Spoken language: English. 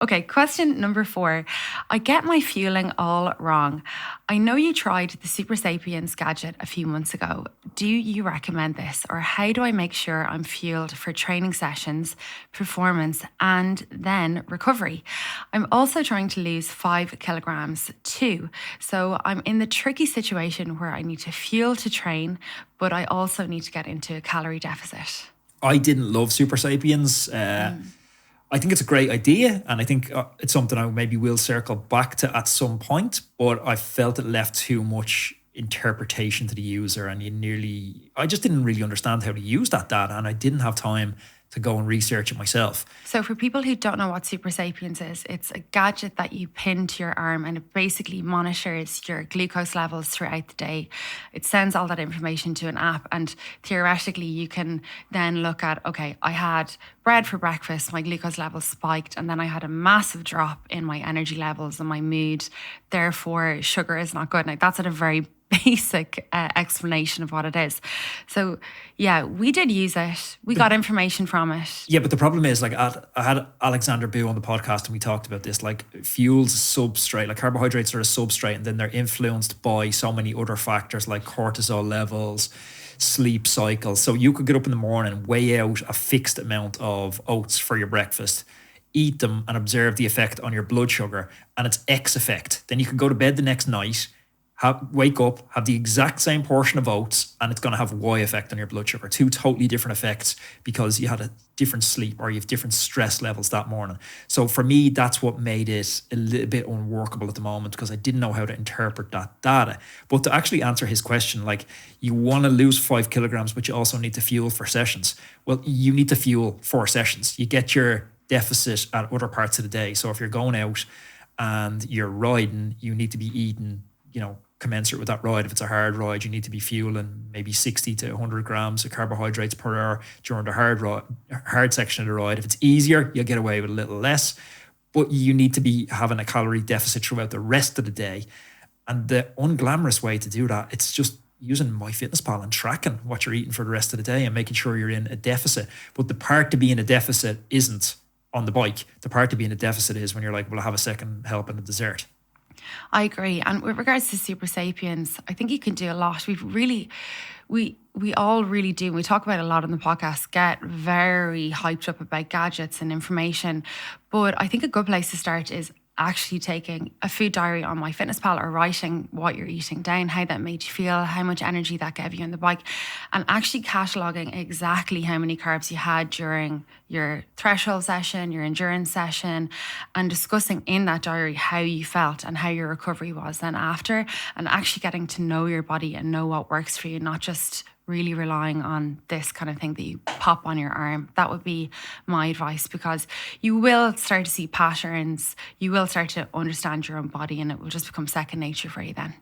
Okay, question number 4. I get my fueling all wrong. I know you tried the Super Sapiens gadget a few months ago. Do you recommend this, or how do I make sure I'm fueled for training sessions, performance, and then recovery? I'm also trying to lose 5 kilograms too. So I'm in the tricky situation where I need to fuel to train, but I also need to get into a calorie deficit. I didn't love Super Sapiens. I think it's a great idea, and I think it's something I maybe will circle back to at some point. But I felt it left too much interpretation to the user, and I just didn't really understand how to use that data, and I didn't have time to go and research it myself. So, for people who don't know what Super Sapiens is, it's a gadget that you pin to your arm and it basically monitors your glucose levels throughout the day. It sends all that information to an app, and theoretically, you can then look at, okay, I had bread for breakfast, my glucose levels spiked, and then I had a massive drop in my energy levels and my mood. Therefore, sugar is not good. Now, that's at a very basic explanation of what it is. So yeah, we did use it. We got information from it. Yeah, but the problem is, like, I had Alexander Boo on the podcast and we talked about this. Like, fuel's a substrate, like carbohydrates are a substrate, and then they're influenced by so many other factors like cortisol levels, sleep cycles. So you could get up in the morning and weigh out a fixed amount of oats for your breakfast, eat them and observe the effect on your blood sugar, and it's X effect. Then you could go to bed the next night, wake up, have the exact same portion of oats, and it's going to have Y effect on your blood sugar. 2 totally different effects because you had a different sleep or you have different stress levels that morning. So for me, that's what made it a little bit unworkable at the moment, because I didn't know how to interpret that data. But to actually answer his question, like, you want to lose 5 kilograms, but you also need to fuel for sessions. Well, you need to fuel for sessions. You get your deficit at other parts of the day. So if you're going out and you're riding, you need to be eating, commensurate with that ride. If it's a hard ride, you need to be fueling maybe 60 to 100 grams of carbohydrates per hour during the hard section of the ride. If it's easier, you'll get away with a little less, but you need to be having a calorie deficit throughout the rest of the day. And the unglamorous way to do that, it's just using MyFitnessPal and tracking what you're eating for the rest of the day and making sure you're in a deficit. But the part to be in a deficit isn't on the bike. The part to be in a deficit is when you're like, well, I have a second helping of dessert. I agree. And with regards to Super Sapiens, I think you can do a lot. We all really do. We talk about it a lot on the podcast, get very hyped up about gadgets and information. But I think a good place to start is actually taking a food diary on MyFitnessPal, or writing what you're eating down, how that made you feel, how much energy that gave you on the bike, and actually cataloguing exactly how many carbs you had during your threshold session, your endurance session, and discussing in that diary how you felt and how your recovery was then after, and actually getting to know your body and know what works for you, not just really relying on this kind of thing that you pop on your arm. That would be my advice, because you will start to see patterns, you will start to understand your own body, and it will just become second nature for you then.